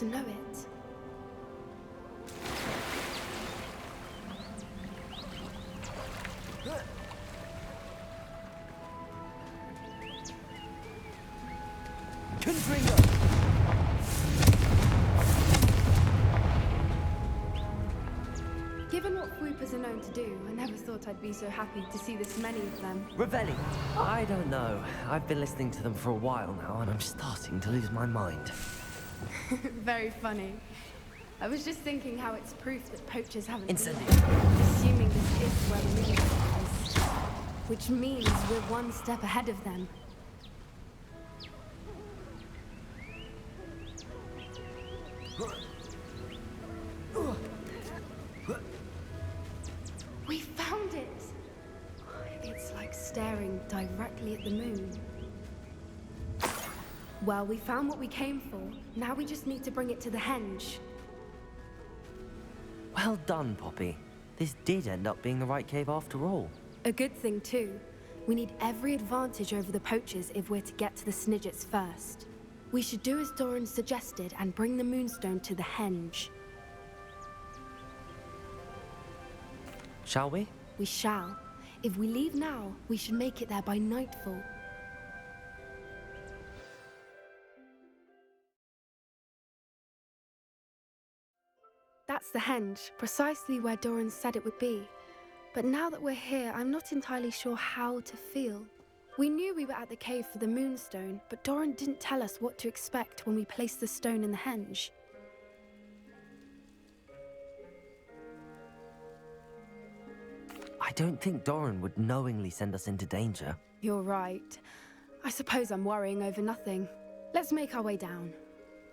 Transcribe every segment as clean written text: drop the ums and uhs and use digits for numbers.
to know it. Given what Whoopers are known to do, I never thought I'd be so happy to see this many of them. Revelli. I don't know. I've been listening to them for a while now, and I'm starting to lose my mind. Very funny. I was just thinking how it's proof that poachers haven't Incendio. been, assuming this is where the moon is, which means we're one step ahead of them. We found it! It's like staring directly at the moon. Well, we found what we came for. Now we just need to bring it to the henge. Well done, Poppy. This did end up being the right cave after all. A good thing, too. We need every advantage over the poachers if we're to get to the Snidgets first. We should do as Doran suggested and bring the moonstone to the henge. Shall we? We shall. If we leave now, we should make it there by nightfall. That's the henge, precisely where Doran said it would be. But now that we're here, I'm not entirely sure how to feel. We knew we were at the cave for the moonstone, but Doran didn't tell us what to expect when we placed the stone in the henge. I don't think Doran would knowingly send us into danger. You're right. I suppose I'm worrying over nothing. Let's make our way down.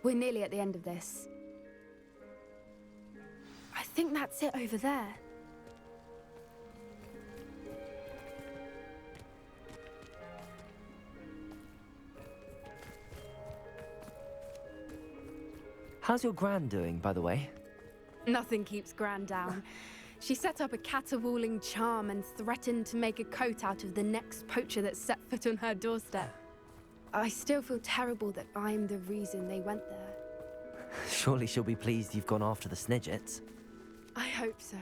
We're nearly at the end of this. I think that's it over there. How's your Gran doing, by the way? Nothing keeps Gran down. She set up a caterwauling charm and threatened to make a coat out of the next poacher that set foot on her doorstep. I still feel terrible that I'm the reason they went there. Surely she'll be pleased you've gone after the Snidgets. I hope so.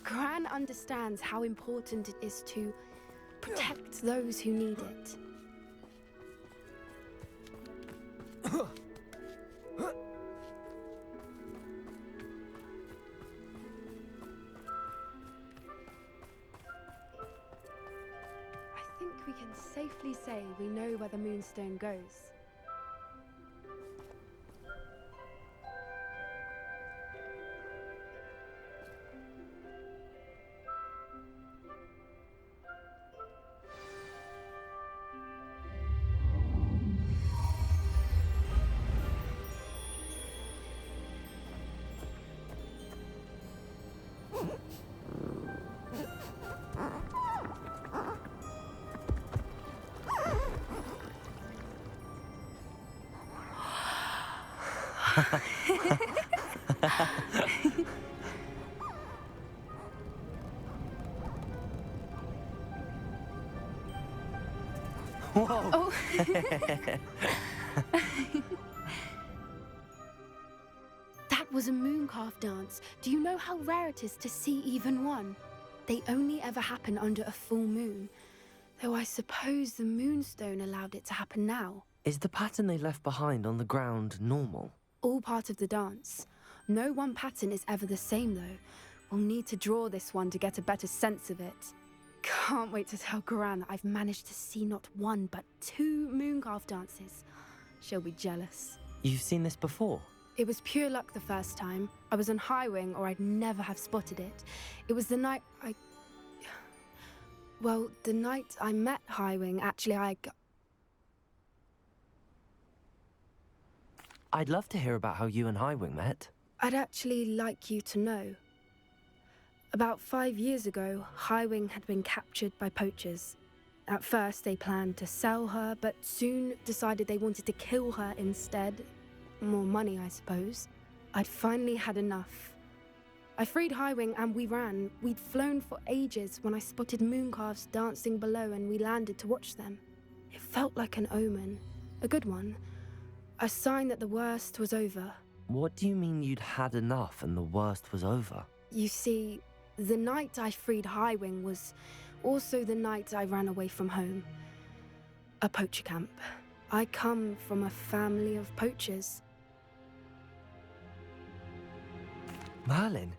Gran understands how important it is to protect those who need it. I think we can safely say we know where the moonstone goes. Whoa! Oh. That was a mooncalf dance. Do you know how rare it is to see even one? They only ever happen under a full moon. Though I suppose the moonstone allowed it to happen now. Is the pattern they left behind on the ground normal? All part of the dance. No one pattern is ever the same, though. We'll need to draw this one to get a better sense of it. Can't wait to tell Gran that I've managed to see not one, but 2 mooncalf dances. She'll be jealous. You've seen this before? It was pure luck the first time. I was on Highwing, or I'd never have spotted it. It was the night Well, the night I met Highwing, actually, I'd love to hear about how you and Highwing met. I'd actually like you to know. About 5 years ago, Highwing had been captured by poachers. At first, they planned to sell her, but soon decided they wanted to kill her instead. More money, I suppose. I'd finally had enough. I freed Highwing and we ran. We'd flown for ages when I spotted mooncalves dancing below and we landed to watch them. It felt like an omen. A good one. A sign that the worst was over. What do you mean you'd had enough and the worst was over? You see, the night I freed Highwing was also the night I ran away from home. A poacher camp. I come from a family of poachers. Merlin?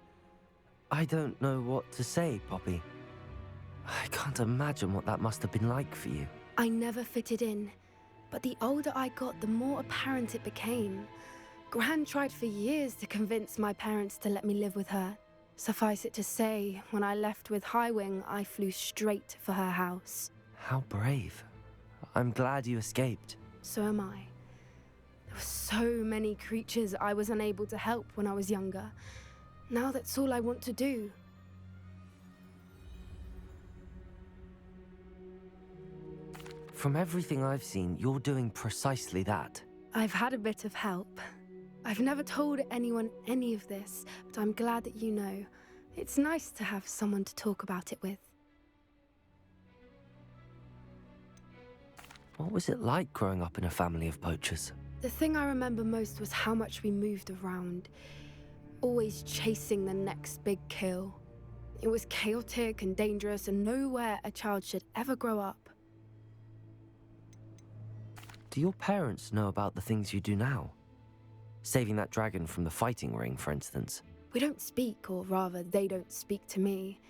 I don't know what to say, Poppy. I can't imagine what that must have been like for you. I never fitted in, but the older I got, the more apparent it became. Gran tried for years to convince my parents to let me live with her. Suffice it to say, when I left with Highwing, I flew straight for her house. How brave. I'm glad you escaped. So am I. There were so many creatures I was unable to help when I was younger. Now that's all I want to do. From everything I've seen, you're doing precisely that. I've had a bit of help. I've never told anyone any of this, but I'm glad that you know. It's nice to have someone to talk about it with. What was it like growing up in a family of poachers? The thing I remember most was how much we moved around, always chasing the next big kill. It was chaotic and dangerous, and nowhere a child should ever grow up. Do your parents know about the things you do now? Saving that dragon from the fighting ring, for instance. We don't speak, or rather, they don't speak to me.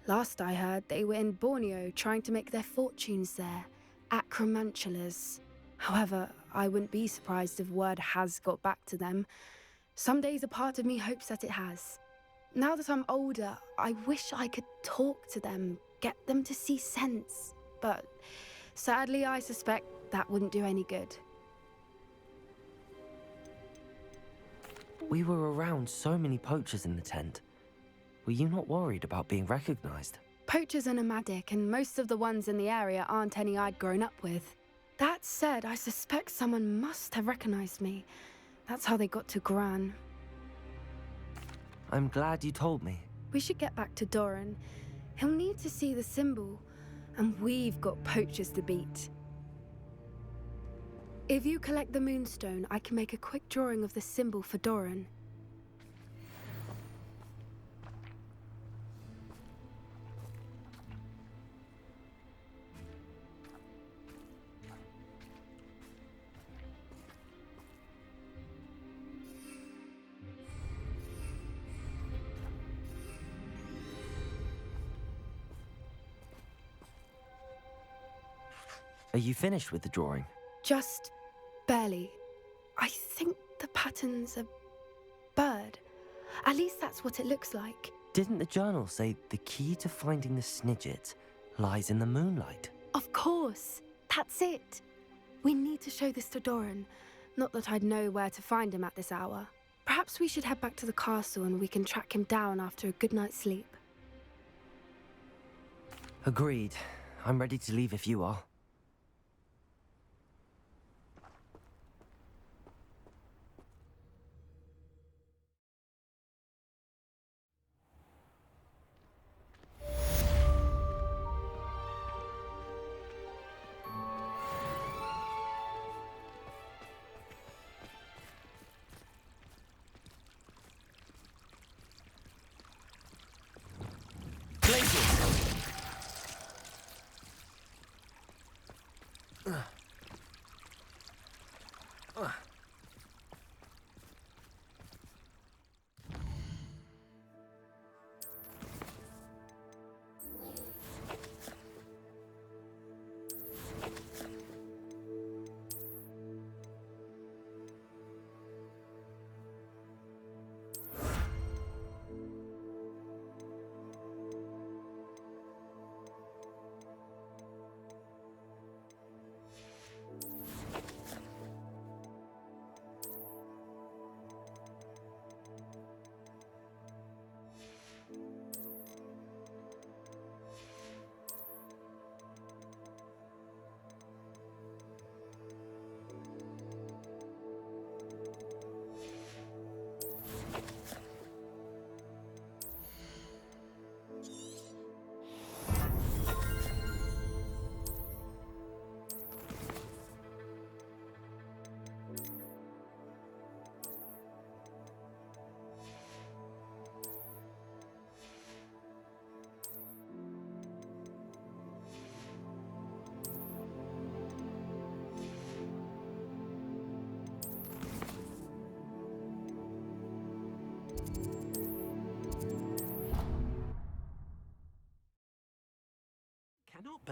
Last I heard, they were in Borneo trying to make their fortunes there, acromantulas. However, I wouldn't be surprised if word has got back to them. Some days a part of me hopes that it has. Now that I'm older, I wish I could talk to them, get them to see sense. But sadly, I suspect that wouldn't do any good. We were around so many poachers in the tent. Were you not worried about being recognized? Poachers are nomadic, and most of the ones in the area aren't any I'd grown up with. That said, I suspect someone must have recognized me. That's how they got to Gran. I'm glad you told me. We should get back to Doran. He'll need to see the symbol, and we've got poachers to beat. If you collect the moonstone, I can make a quick drawing of the symbol for Doran. Are you finished with the drawing? Just barely. I think the pattern's a bird. At least that's what it looks like. Didn't the journal say the key to finding the Snidget lies in the moonlight? Of course. That's it. We need to show this to Doran. Not that I'd know where to find him at this hour. Perhaps we should head back to the castle and we can track him down after a good night's sleep. Agreed. I'm ready to leave if you are.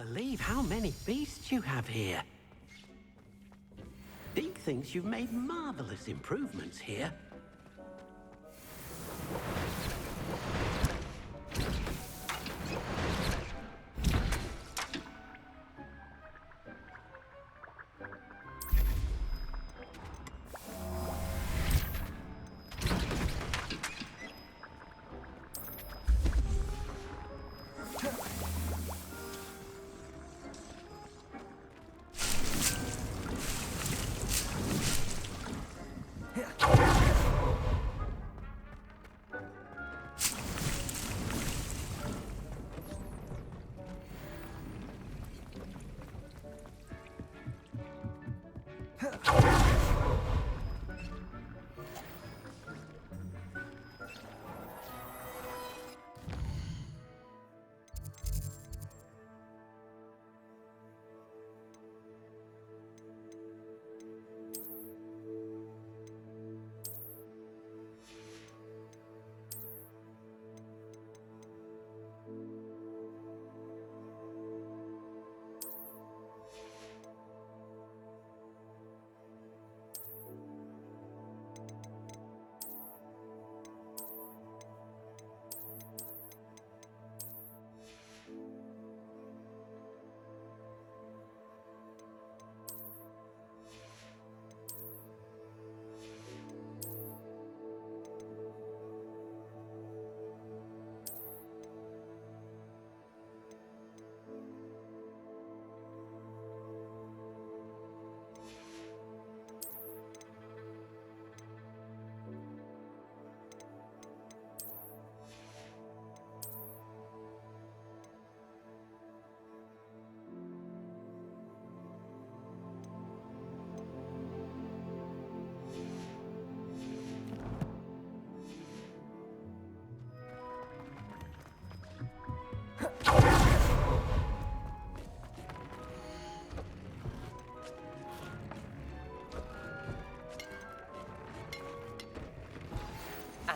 believe how many beasts you have here. Deke thinks you've made marvelous improvements here.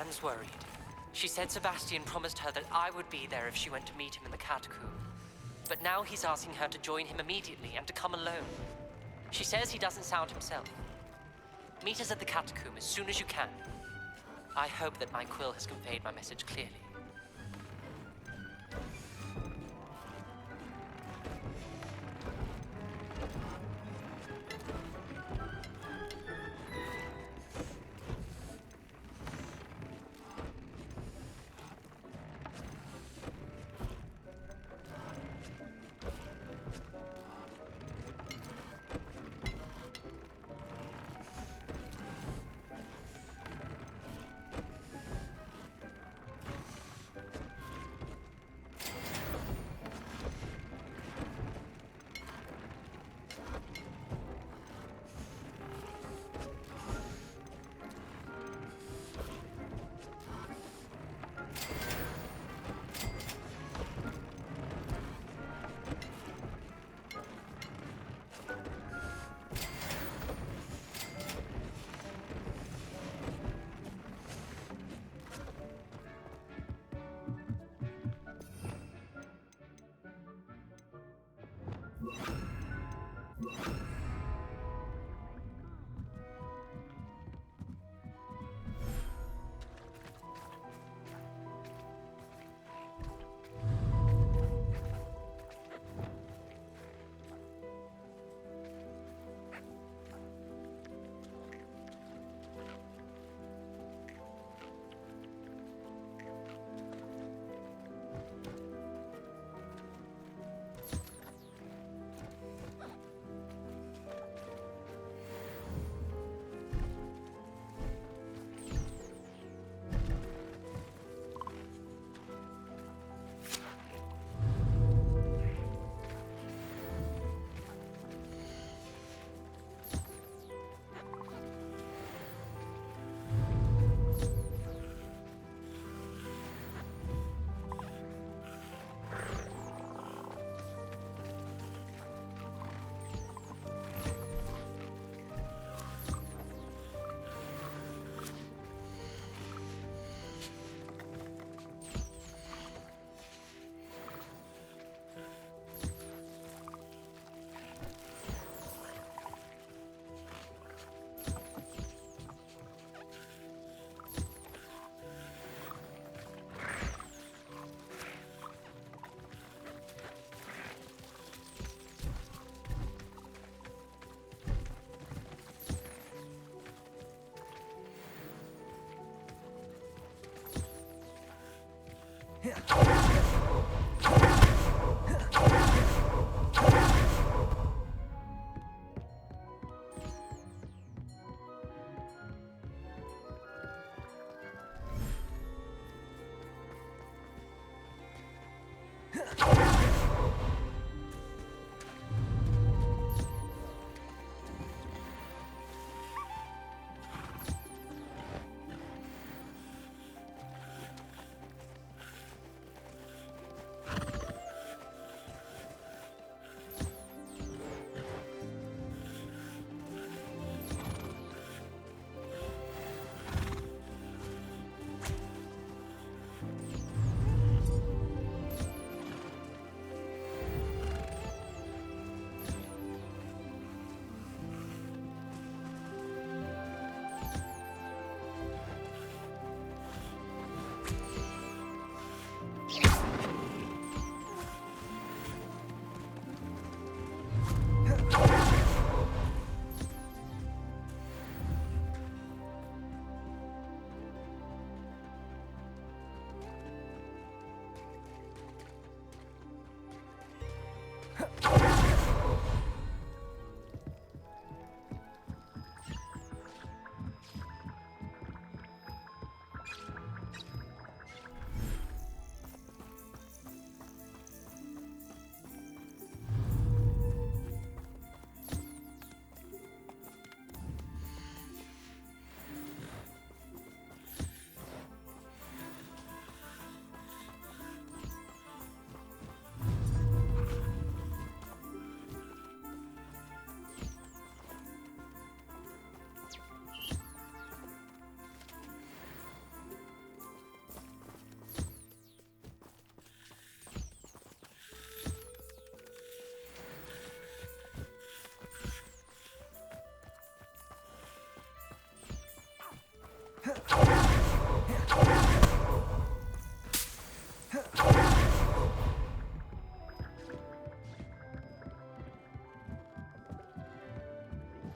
Anne's worried. She said Sebastian promised her that I would be there if she went to meet him in the catacomb. But now he's asking her to join him immediately and to come alone. She says he doesn't sound himself. Meet us at the catacomb as soon as you can. I hope that my quill has conveyed my message clearly.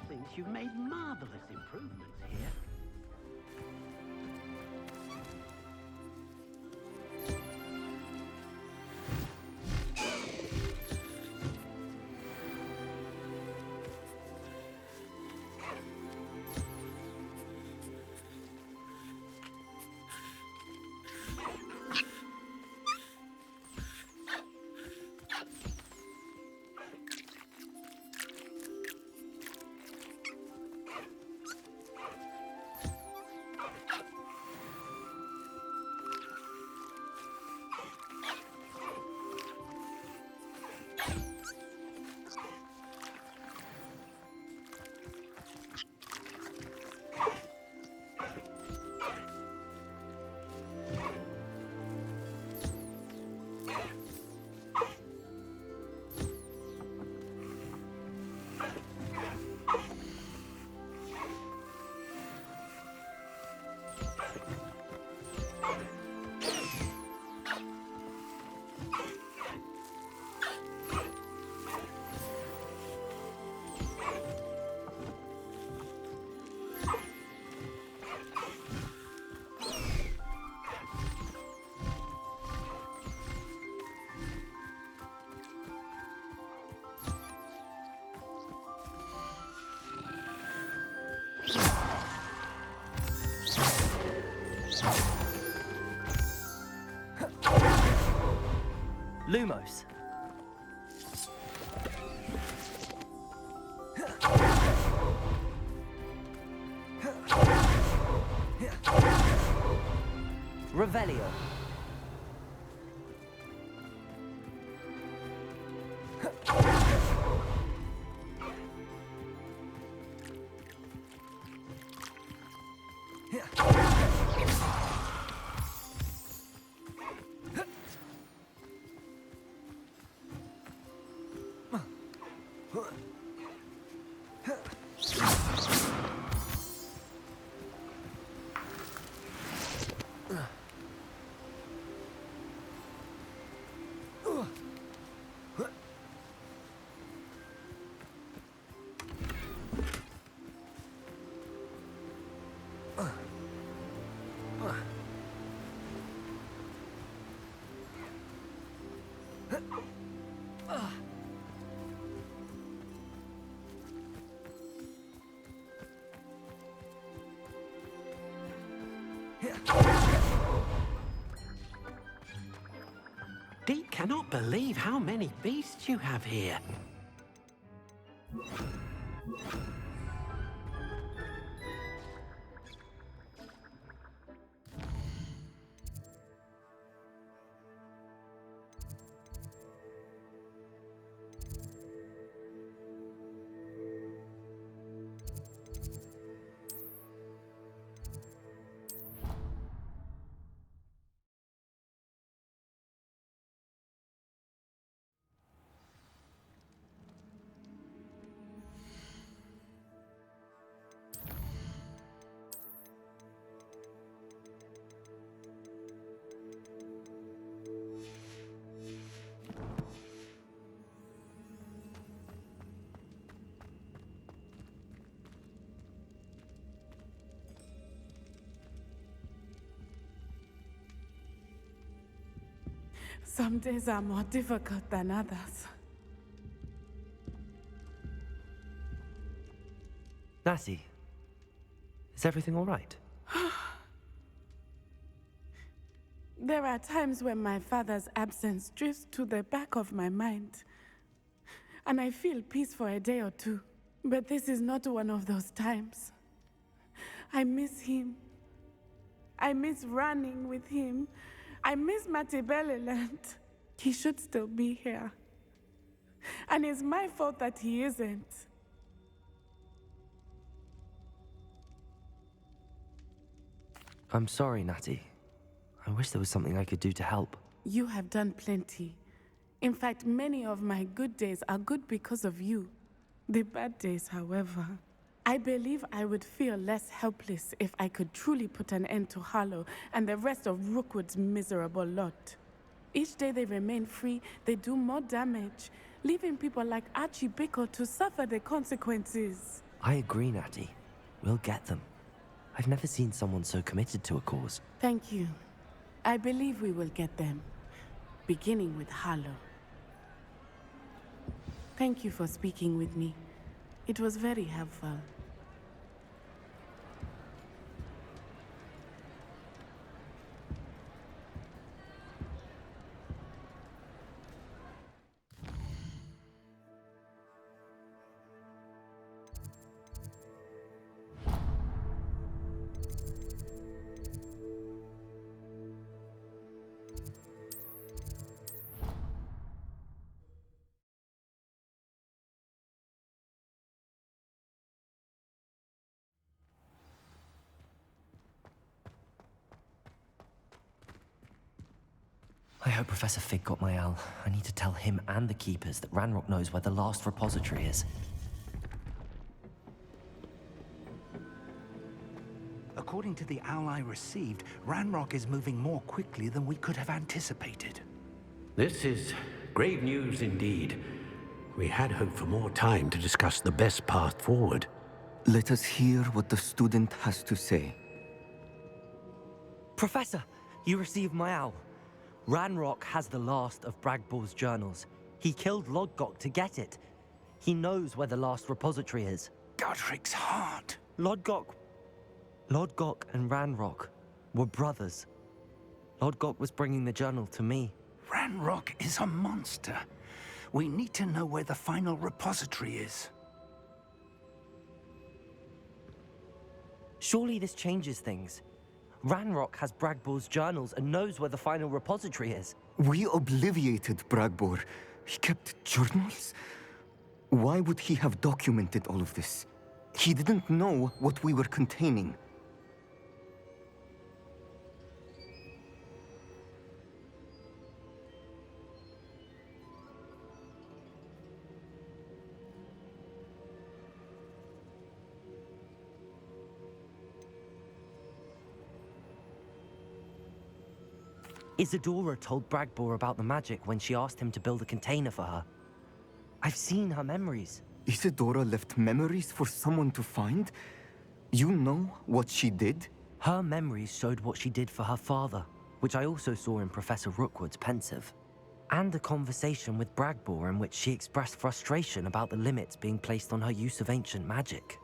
Thinks you've made marvelous improvements here. Lumos. Revelio. Deke cannot believe how many beasts you have here. Some days are more difficult than others. Natty, is everything all right? There are times when my father's absence drifts to the back of my mind, and I feel peace for a day or two. But this is not one of those times. I miss him. I miss running with him. I miss Matibeleland. He should still be here. And it's my fault that he isn't. I'm sorry, Natty. I wish there was something I could do to help. You have done plenty. In fact, many of my good days are good because of you. The bad days, however. I believe I would feel less helpless if I could truly put an end to Harlow and the rest of Rookwood's miserable lot. Each day they remain free, they do more damage, leaving people like Archie Bickle to suffer the consequences. I agree, Natty. We'll get them. I've never seen someone so committed to a cause. Thank you. I believe we will get them, beginning with Harlow. Thank you for speaking with me. It was very helpful. I hope Professor Fig got my owl. I need to tell him and the Keepers that Ranrock knows where the last repository is. According to the owl I received, Ranrock is moving more quickly than we could have anticipated. This is grave news indeed. We had hoped for more time to discuss the best path forward. Let us hear what the student has to say. Professor, you received my owl. Ranrock has the last of Bragbor's journals. He killed Lodgok to get it. He knows where the last repository is. Godric's heart. Lodgok and Ranrock were brothers. Lodgok was bringing the journal to me. Ranrock is a monster. We need to know where the final repository is. Surely this changes things. Ranrock has Bragbor's journals and knows where the final repository is. We obliviated Bragbor. He kept journals? Why would he have documented all of this? He didn't know what we were containing. Isadora told Bragbor about the magic when she asked him to build a container for her. I've seen her memories. Isadora left memories for someone to find? You know what she did? Her memories showed what she did for her father, which I also saw in Professor Rookwood's pensive. And a conversation with Bragbor in which she expressed frustration about the limits being placed on her use of ancient magic.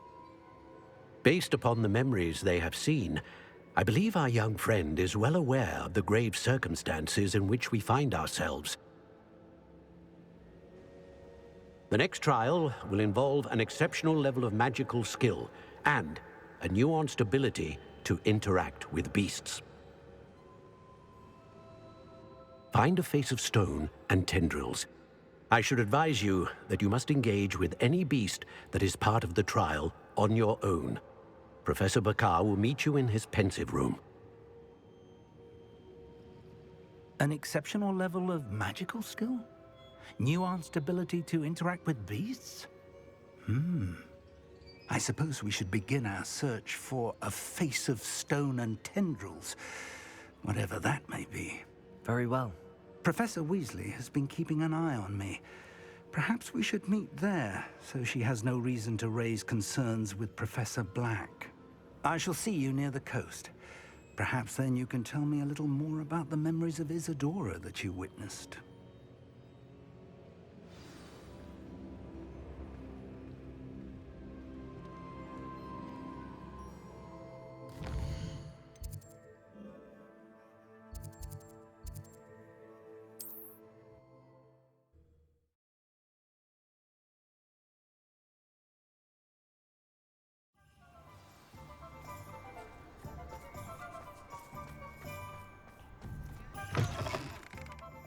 Based upon the memories they have seen, I believe our young friend is well aware of the grave circumstances in which we find ourselves. The next trial will involve an exceptional level of magical skill and a nuanced ability to interact with beasts. Find a face of stone and tendrils. I should advise you that you must engage with any beast that is part of the trial on your own. Professor Bakar will meet you in his pensive room. An exceptional level of magical skill? Nuanced ability to interact with beasts? I suppose we should begin our search for a face of stone and tendrils, whatever that may be. Very well. Professor Weasley has been keeping an eye on me. Perhaps we should meet there, so she has no reason to raise concerns with Professor Black. I shall see you near the coast. Perhaps then you can tell me a little more about the memories of Isadora that you witnessed.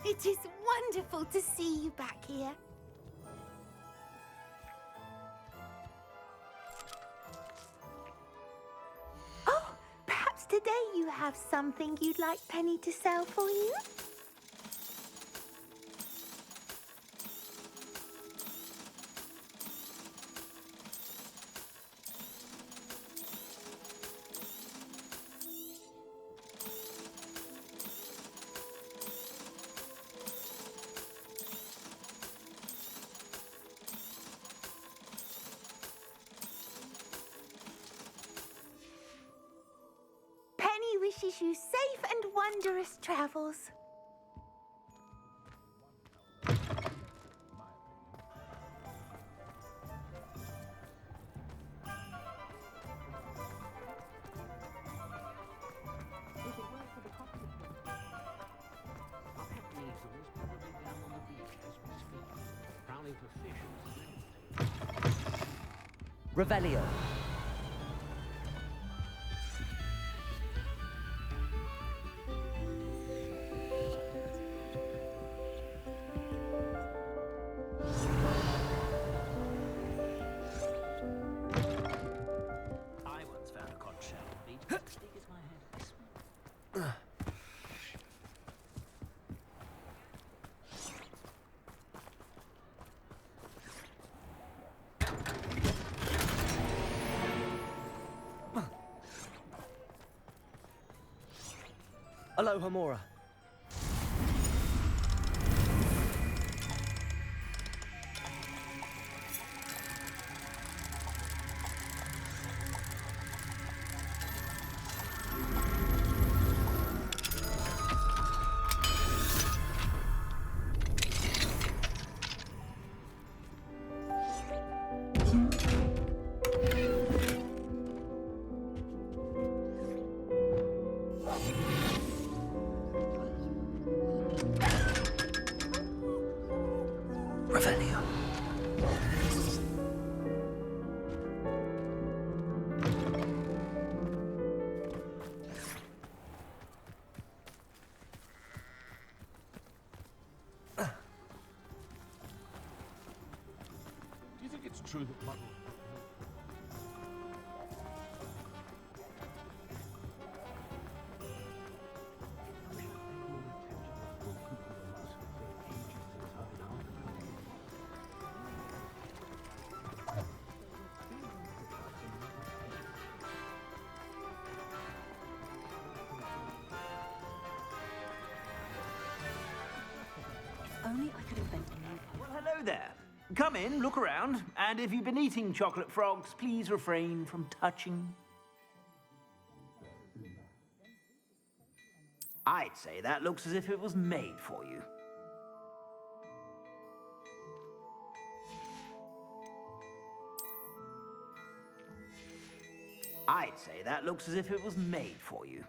It is wonderful to see you back here. Oh, perhaps today you have something you'd like Penny to sell for you? Penny wishes you safe and wondrous travels. Revelio. I once found a conch shell. Beat as big as my head. Aloha Mora. Revelio. Do you think it's true that Muggle... Only I could invent a new Well, hello there. Come in, look around, and if you've been eating chocolate frogs, please refrain from touching. I'd say that looks as if it was made for you. I'd I'd say that looks as if it was made for you.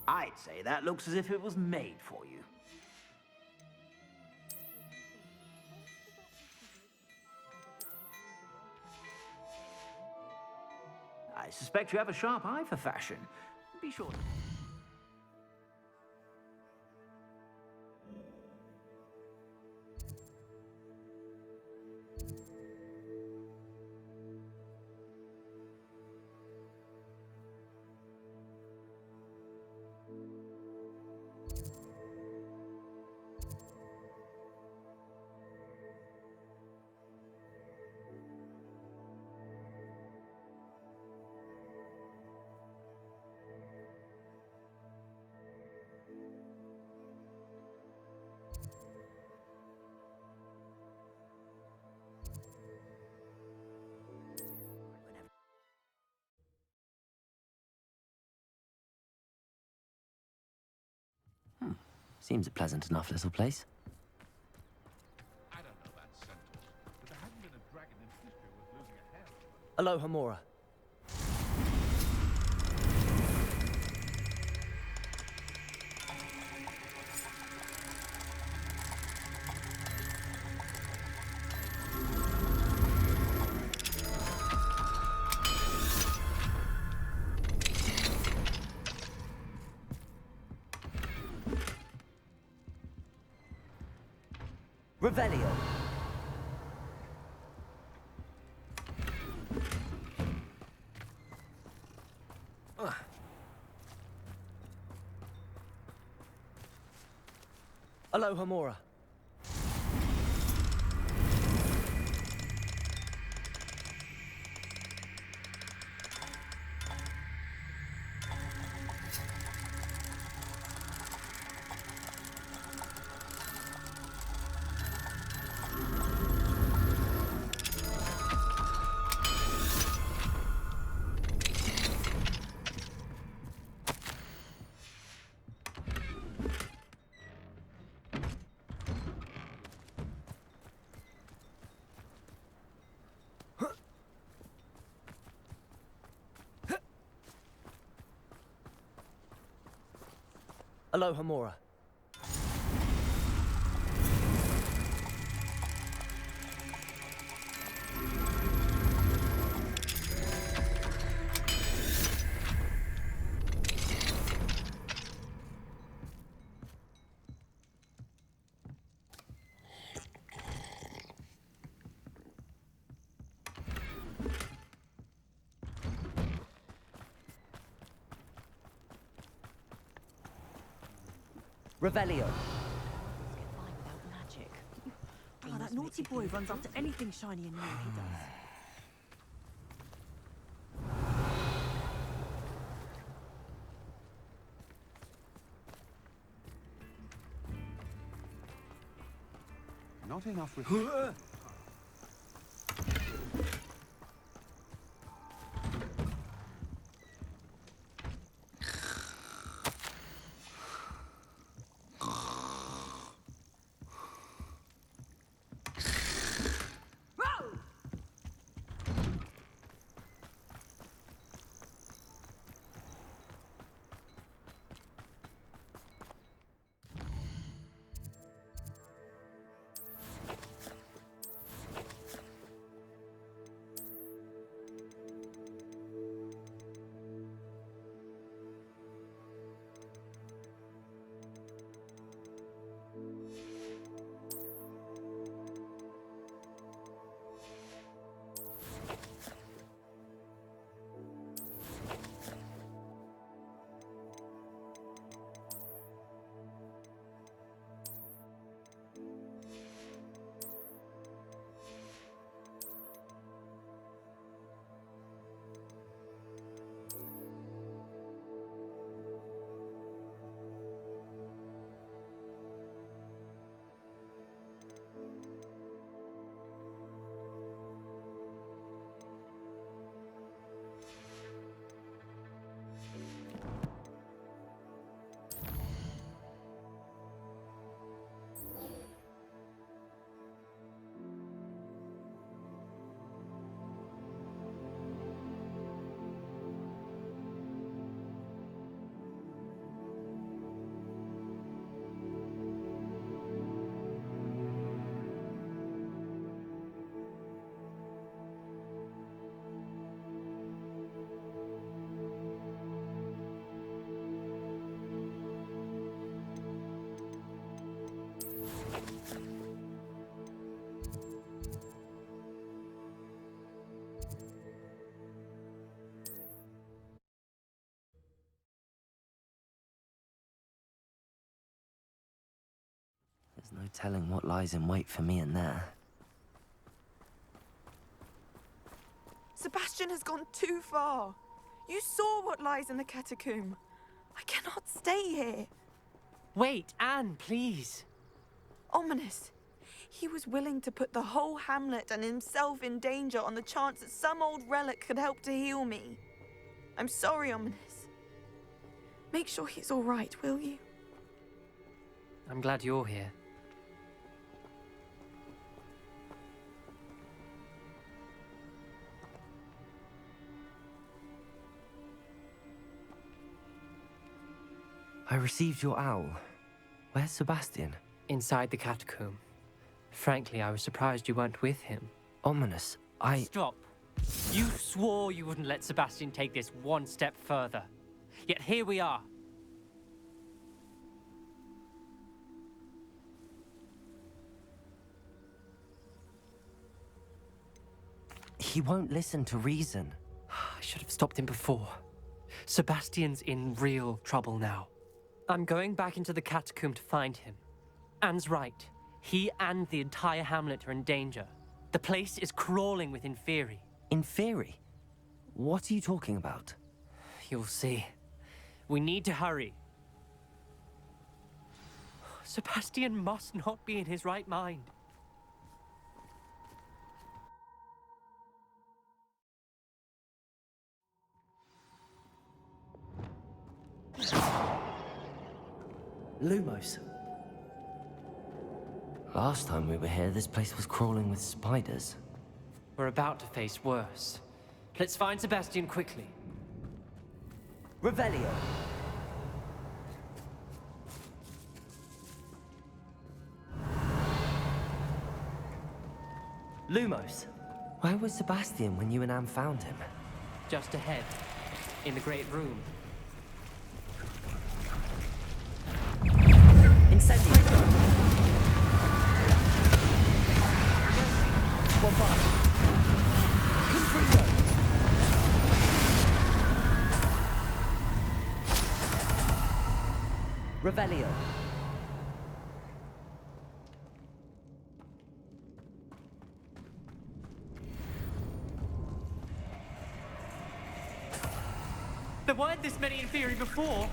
I'd say that looks as if it was made for you. I suspect you have a sharp eye for fashion. Be sure to... Seems a pleasant enough little place. I don't know about centaurs, but there hasn't been a dragon in history worth losing a hair over. Aloha Mora. Revelio. Aloha Mora. Aloha Mora. Revelio. Oh, that naughty boy runs after anything shiny and new, he does. Not enough There's no telling what lies in wait for me in there. Sebastian has gone too far. You saw what lies in the catacomb. I cannot stay here. Wait, Anne, please. Ominous. He was willing to put the whole hamlet and himself in danger on the chance that some old relic could help to heal me. I'm sorry, Ominous. Make sure he's all right, will you? I'm glad you're here. I received your owl. Where's Sebastian? Inside the catacomb. Frankly, I was surprised you weren't with him. Ominous, Stop. You swore you wouldn't let Sebastian take this one step further. Yet here we are. He won't listen to reason. I should have stopped him before. Sebastian's in real trouble now. I'm going back into the catacomb to find him. Anne's right. He and the entire hamlet are in danger. The place is crawling with Inferi. Inferi? What are you talking about? You'll see. We need to hurry. Sebastian must not be in his right mind. Lumos. Last time we were here, this place was crawling with spiders. We're about to face worse. Let's find Sebastian quickly. Revelio. Lumos. Where was Sebastian when you and Anne found him? Just ahead, in the Great Room. Incendio. Confringo. Revelio. There weren't this many in theory before.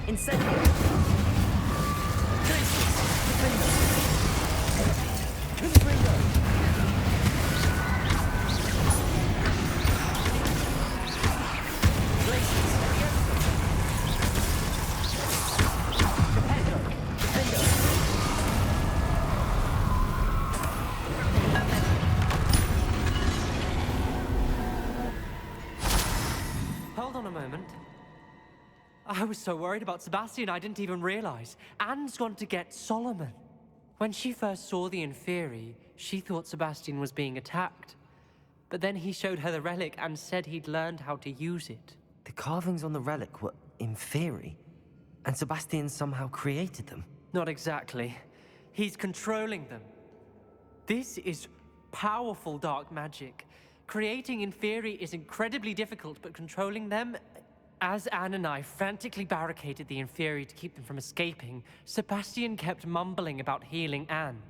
Incendio! Glacius! Defender! Confringo! Glacius! Leviosa! Capendo! Defender! Hold on a moment. I was so worried about Sebastian, I didn't even realize. Anne's gone to get Solomon. When she first saw the Inferi, she thought Sebastian was being attacked. But then he showed her the relic and said he'd learned how to use it. The carvings on the relic were Inferi, and Sebastian somehow created them. Not exactly. He's controlling them. This is powerful dark magic. Creating Inferi is incredibly difficult, but controlling them... As Anne and I frantically barricaded the Inferi to keep them from escaping, Sebastian kept mumbling about healing Anne.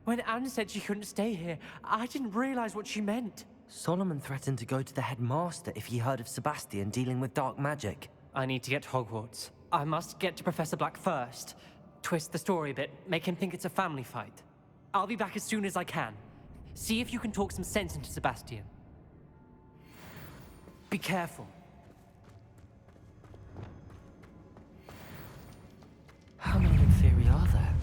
When Anne said she couldn't stay here, I didn't realize what she meant. Solomon threatened to go to the headmaster if he heard of Sebastian dealing with dark magic. I need to get to Hogwarts. I must get to Professor Black first. Twist the story a bit, make him think it's a family fight. I'll be back as soon as I can. See if you can talk some sense into Sebastian. Be careful. How many Inferi are there?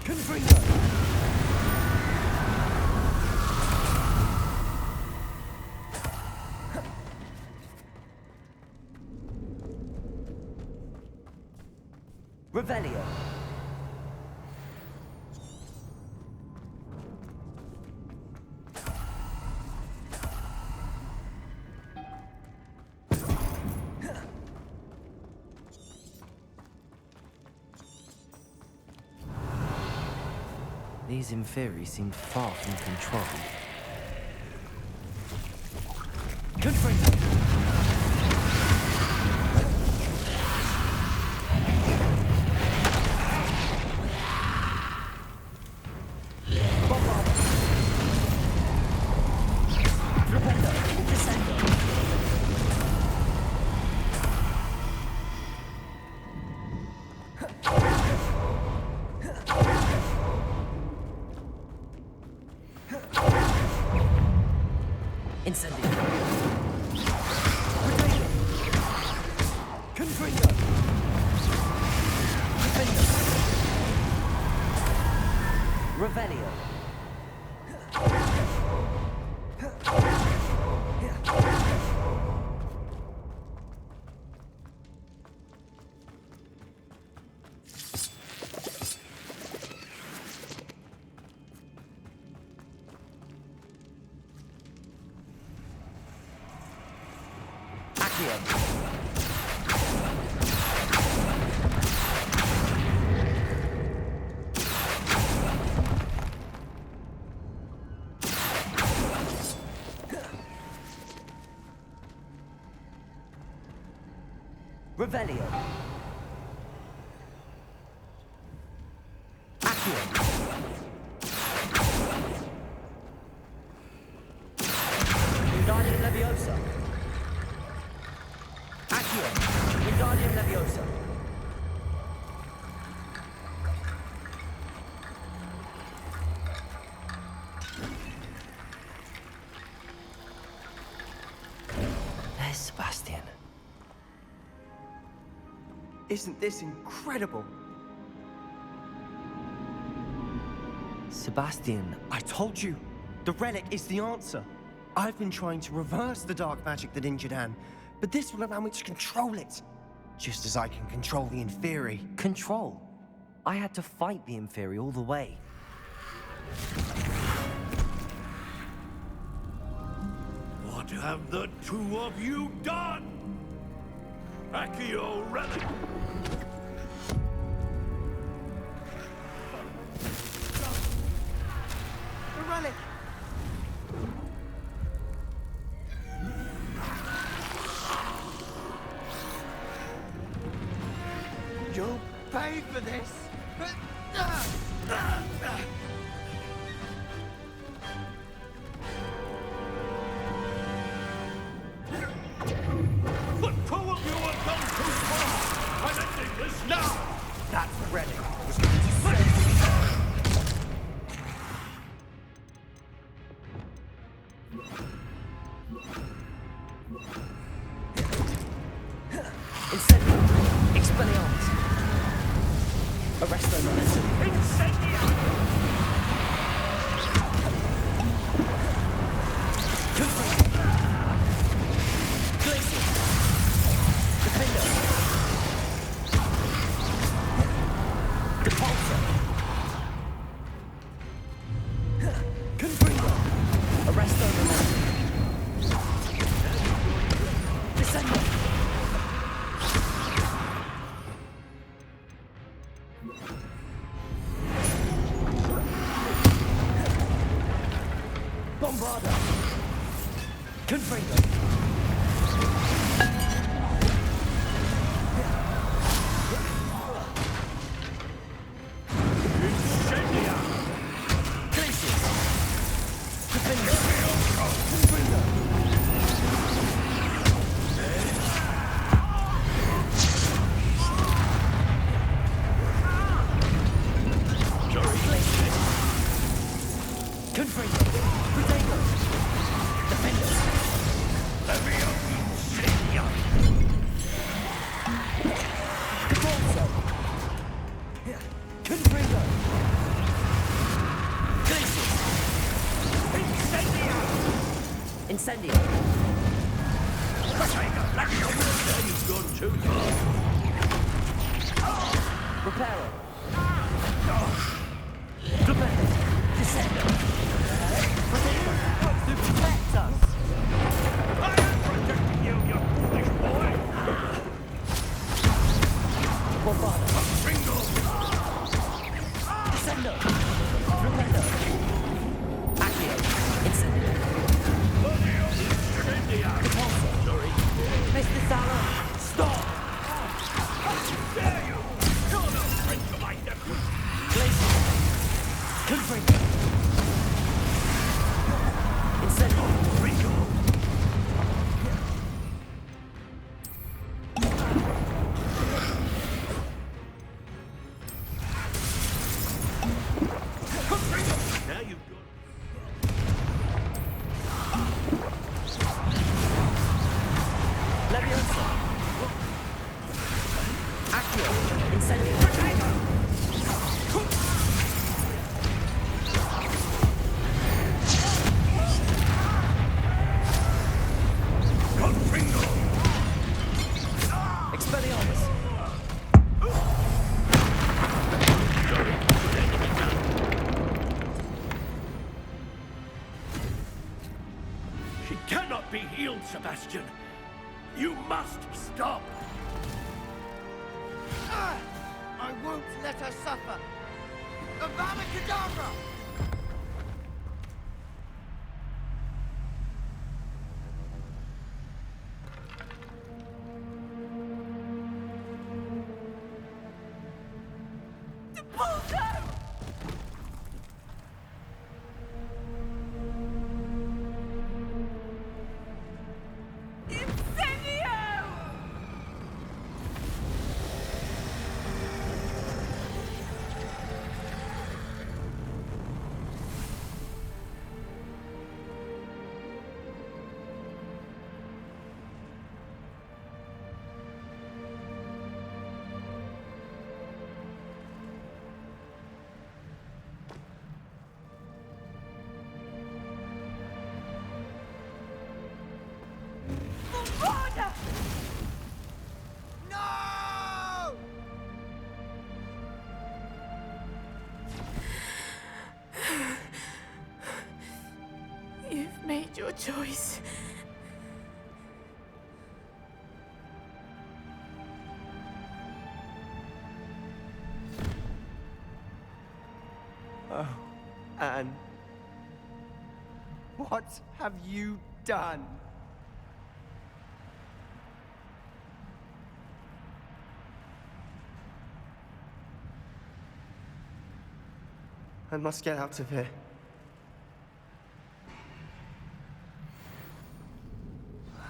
Confringo! Revelio! These Inferi seem far from controlled. Confringo! Incendio! Confringo! Defender! Revelio! Revelio. Accio. Wingardium Leviosa. Accio. Wingardium Leviosa. There's Sebastian. Isn't this incredible? Sebastian. I told you, the relic is the answer. I've been trying to reverse the dark magic that injured Anne, but this will allow me to control it. Just as I can control the Inferi. Control? I had to fight the Inferi all the way. What have the two of you done? Accio relic! The relic! You'll pay for this! Bombarda! Confringo! Incendio! You've gone too far. Reparo! Tremendo! Descendo! Protego! To protect us! I am protecting you, you foolish boy! Bombarda! Ringo! Descendo! Tremendo! Accio! Incendio! Repulsor! Sorry. Mr. Salon! Stop! How dare you! You're no friend to my nephew! Glacier! Confringo! Incendio! Ringo! Now you've got... Leviosa! Accio! Incendio! Confringo! Expelliarmus! She cannot be healed, Sebastian. You must stop. I won't let her suffer! Avada Kedavra! No! You've made your choice. Oh, Anne. What have you done? I must get out of here.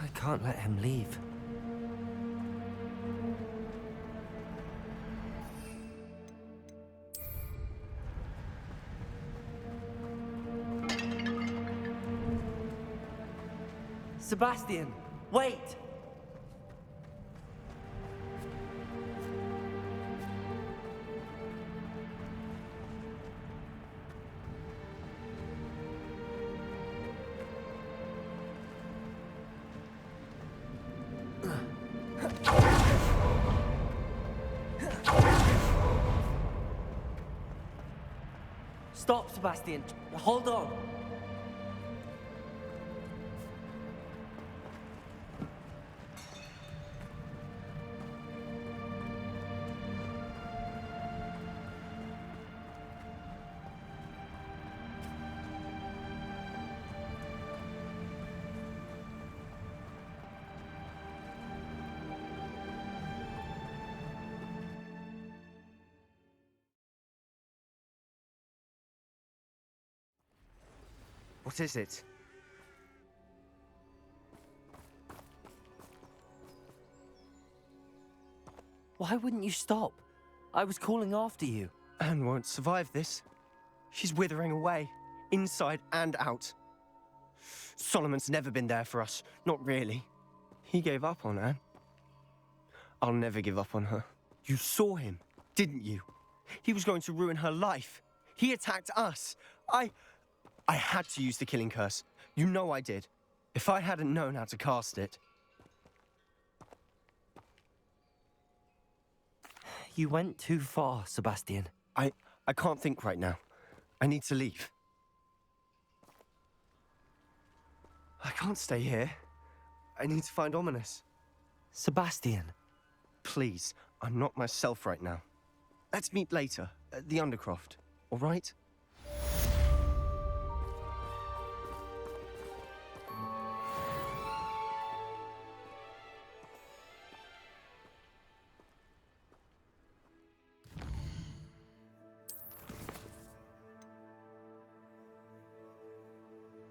I can't let him leave. Sebastian, wait! Stop, Sebastian. Hold on. What is it? Why wouldn't you stop? I was calling after you. Anne won't survive this. She's withering away, inside and out. Solomon's never been there for us. Not really. He gave up on Anne. I'll never give up on her. You saw him, didn't you? He was going to ruin her life. He attacked us. I had to use the killing curse. You know I did. If I hadn't known how to cast it... You went too far, Sebastian. I can't think right now. I need to leave. I can't stay here. I need to find Ominous. Sebastian. Please, I'm not myself right now. Let's meet later, at the Undercroft, all right?